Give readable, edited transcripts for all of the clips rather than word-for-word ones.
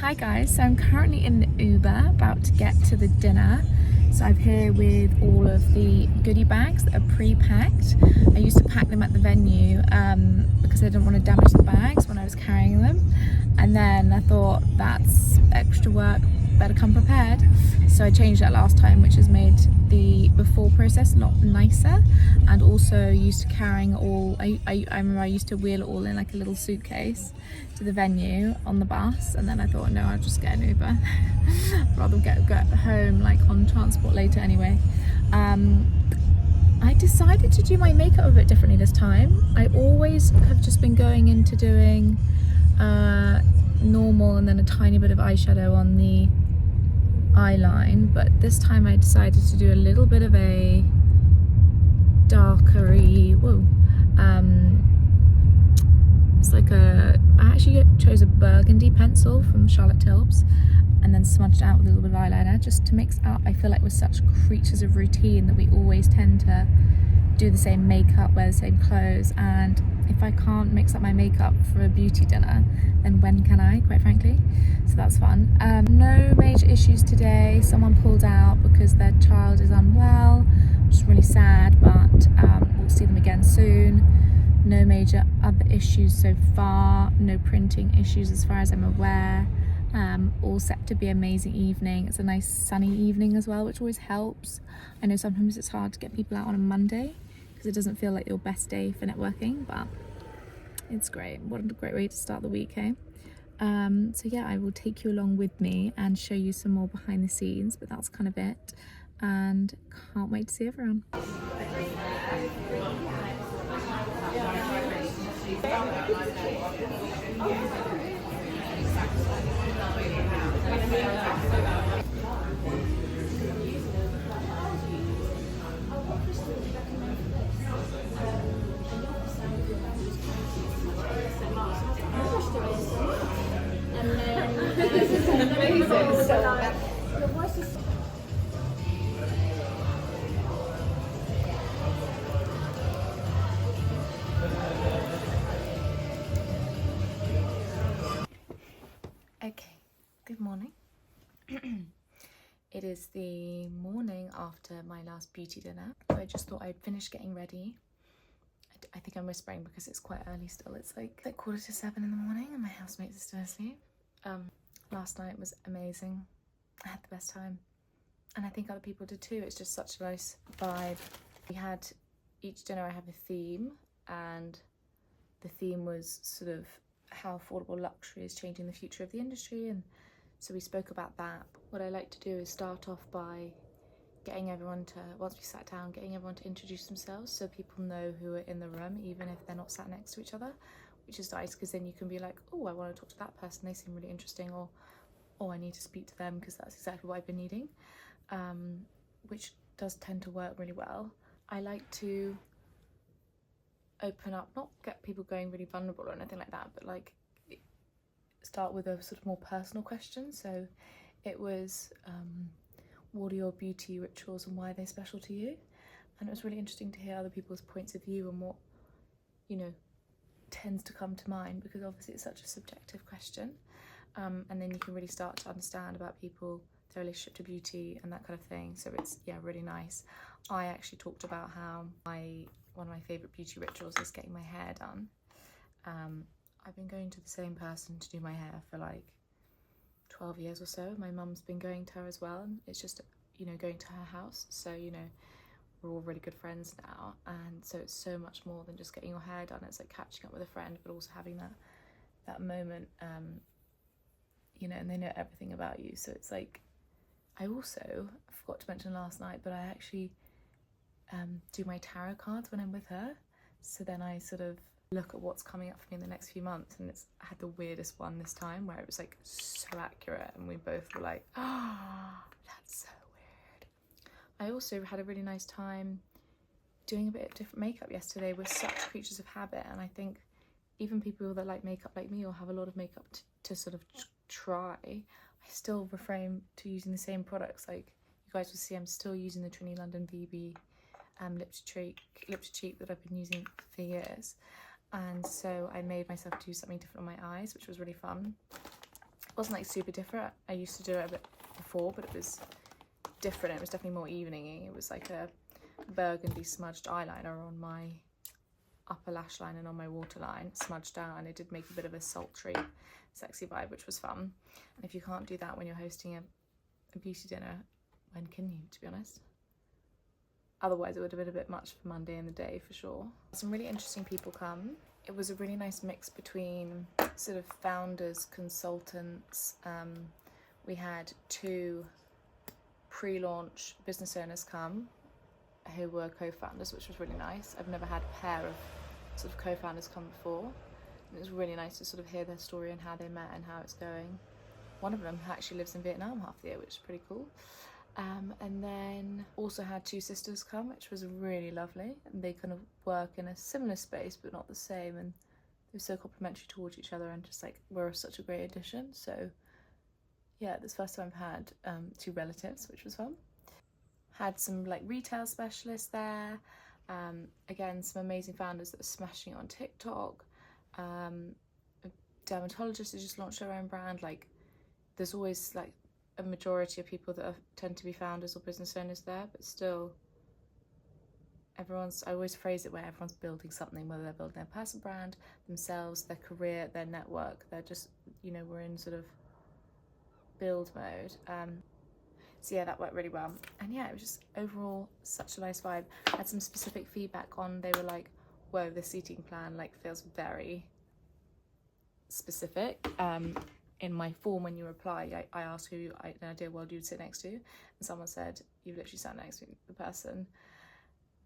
Hi guys, so I'm currently in the Uber about to get to the dinner. So I'm here with all of the goodie bags that are pre-packed. I used to pack them at the venue because I didn't want to damage the bags when I was carrying them. And then I thought that's extra work, better come prepared. So I changed that last time, which has made the before process a lot nicer. And also used to carrying all, I remember I used to wheel it all in like a little suitcase to the venue on the bus, and then I thought no, I'll just get an Uber. Rather get home like on transport later anyway. I decided to do my makeup a bit differently this time. I always have just been going into doing normal and then a tiny bit of eyeshadow on the eyeline, but this time I decided to do a little bit of a darkery, it's like I actually chose a burgundy pencil from Charlotte Tilbury's and then smudged it out with a little bit of eyeliner just to mix up. I feel like we're such creatures of routine that we always tend to do the same makeup, wear the same clothes, and if I can't mix up my makeup for a beauty dinner, then when can I, quite frankly? So that's fun. No major issues today. Someone pulled out because their child is unwell, which is really sad, but we'll see them again soon. No major other issues so far, no printing issues as far as I'm aware. All set to be an amazing evening. It's a nice sunny evening as well, which always helps. I know sometimes it's hard to get people out on a Monday because it doesn't feel like your best day for networking, but it's great. What a great way to start the week, eh? So yeah, I will take you along with me and show you some more behind the scenes, but that's kind of it, and can't wait to see everyone. Okay, good morning. It is the morning after my last beauty dinner. I just thought I'd finish getting ready. I think I'm whispering because it's quite early still. It's like 7:15 in the morning and my housemates are still asleep. Last night was amazing. I had the best time. And I think other people did too. It's just such a nice vibe. We had, each dinner I have a theme, and the theme was sort of how affordable luxury is changing the future of the industry, and so we spoke about that. What I like to do is start off by getting everyone to, once we sat down, getting everyone to introduce themselves so people know who are in the room, even if they're not sat next to each other, which is nice because then you can be like, oh, I want to talk to that person, they seem really interesting, or oh, I need to speak to them because that's exactly what I've been needing, which does tend to work really well. I like to open up, not get people going really vulnerable or anything like that, but like start with a sort of more personal question. So it was, what are your beauty rituals and why are they special to you? And it was really interesting to hear other people's points of view and what, you know, tends to come to mind, because obviously it's such a subjective question. And then you can really start to understand about people, their relationship to beauty and that kind of thing. So it's, yeah, really nice. I actually talked about how one of my favourite beauty rituals is getting my hair done. I've been going to the same person to do my hair for like 12 years or so. My mum's been going to her as well, and it's just, you know, going to her house. So, you know, we're all really good friends now, and so it's so much more than just getting your hair done. It's like catching up with a friend, but also having that moment, you know, and they know everything about you. So it's like, I forgot to mention last night, but I actually do my tarot cards when I'm with her. So then I sort of look at what's coming up for me in the next few months, and I had the weirdest one this time where it was like so accurate, and we both were like, oh, that's so weird. I also had a really nice time doing a bit of different makeup yesterday. We're such creatures of habit, and I think even people that like makeup like me or have a lot of makeup to sort of try, I still refrain to using the same products. Like you guys will see, I'm still using the Trinity London VB lip to cheek that I've been using for years, and so I made myself do something different on my eyes, which was really fun. wasn't like super different. I used to do it a bit before, but it was different. It was definitely more evening-y. It was like a burgundy smudged eyeliner on my upper lash line and on my waterline, smudged down, and it did make a bit of a sultry, sexy vibe, which was fun. And if you can't do that when you're hosting a beauty dinner, when can you, to be honest? Otherwise, it would have been a bit much for Monday in the day, for sure. Some really interesting people come. It was a really nice mix between sort of founders, consultants. We had 2 pre-launch business owners come who were co-founders, which was really nice. I've never had a pair of sort of co-founders come before. And it was really nice to sort of hear their story and how they met and how it's going. One of them actually lives in Vietnam half the year, which is pretty cool. And then also had 2 sisters come, which was really lovely. And they kind of work in a similar space, but not the same. And they were so complimentary towards each other and just like, were such a great addition. So yeah, this first time I've had 2 relatives, which was fun. Had some like retail specialists there. Again, some amazing founders that are smashing it on TikTok. A dermatologist who just launched their own brand. Like, there's always like a majority of people that tend to be founders or business owners there, but still I always phrase it where everyone's building something, whether they're building their personal brand, themselves, their career, their network. They're just, you know, we're in sort of build mode. So yeah, that worked really well. And yeah, it was just overall such a nice vibe. I had some specific feedback on, they were like, whoa, the seating plan like feels very specific. In my form, when you reply, I asked who I had an idea what you'd sit next to, and someone said, you've literally sat next to the person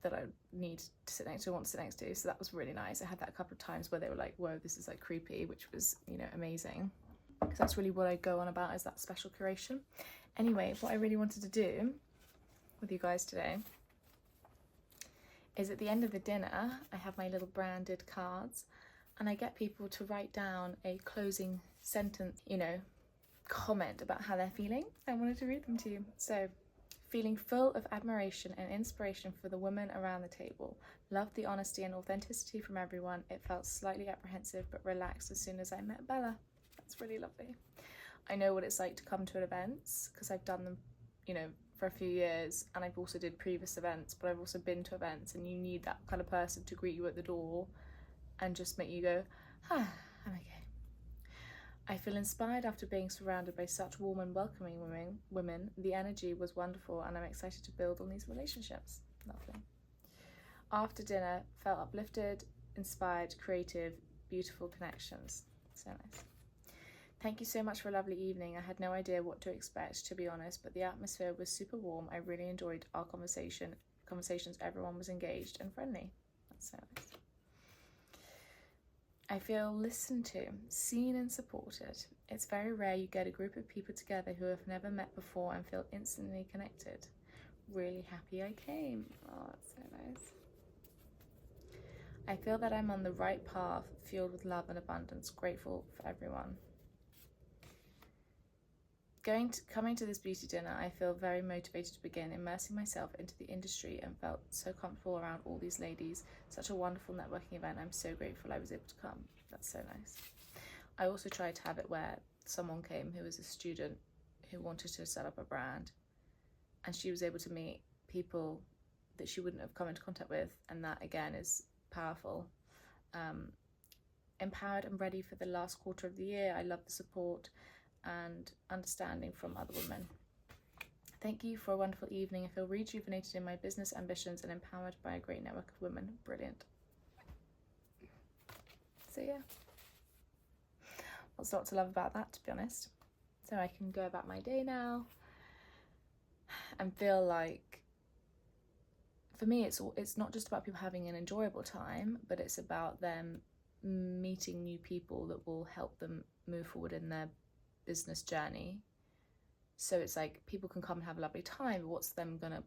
that I need to sit next to, want to sit next to. So that was really nice. I had that a couple of times where they were like, whoa, this is like creepy, which was, you know, amazing. Because that's really what I go on about, is that special curation. Anyway, what I really wanted to do with you guys today is at the end of the dinner, I have my little branded cards, and I get people to write down a closing sentence, you know, comment about how they're feeling. I wanted to read them to you. So, feeling full of admiration and inspiration for the women around the table. Loved the honesty and authenticity from everyone. It felt slightly apprehensive but relaxed as soon as I met Bella. That's really lovely. I know what it's like to come to events because I've done them, you know, for a few years, and I've also did previous events, but I've also been to events, and you need that kind of person to greet you at the door and just make you go, ah, I'm okay. I feel inspired after being surrounded by such warm and welcoming women. The energy was wonderful, and I'm excited to build on these relationships. Lovely. After dinner, felt uplifted, inspired, creative, beautiful connections. So nice. Thank you so much for a lovely evening. I had no idea what to expect, to be honest, but the atmosphere was super warm. I really enjoyed our conversations. Everyone was engaged and friendly. That's so nice. I feel listened to, seen and supported. It's very rare you get a group of people together who have never met before and feel instantly connected. Really happy I came. Oh, that's so nice. I feel that I'm on the right path, fueled with love and abundance, grateful for everyone. Coming to this beauty dinner, I feel very motivated to begin immersing myself into the industry and felt so comfortable around all these ladies. Such a wonderful networking event. I'm so grateful I was able to come. That's so nice. I also tried to have it where someone came who was a student who wanted to set up a brand, and she was able to meet people that she wouldn't have come into contact with, and that again is powerful. Empowered and ready for the last quarter of the year. I love the support and understanding from other women. Thank you for a wonderful evening. I feel rejuvenated in my business ambitions and empowered by a great network of women. Brilliant. So yeah, what's not to love about that, to be honest? So I can go about my day now and feel like, for me, it's not just about people having an enjoyable time, but it's about them meeting new people that will help them move forward in their business journey. So it's like people can come and have a lovely time, but what's them gonna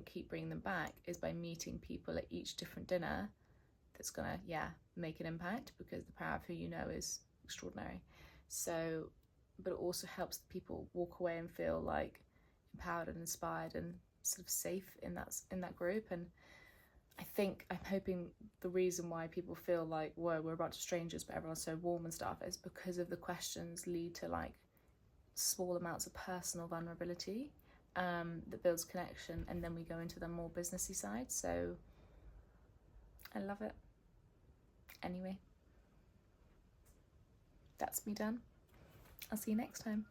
keep bringing them back is by meeting people at each different dinner that's gonna make an impact, because the power of who you know is extraordinary. So, but it also helps the people walk away and feel like empowered and inspired and sort of safe in that group. And I'm hoping the reason why people feel like, whoa, we're a bunch of strangers but everyone's so warm and stuff, is because of the questions lead to like small amounts of personal vulnerability that builds connection, and then we go into the more businessy side. So I love it. Anyway, that's me done. I'll see you next time.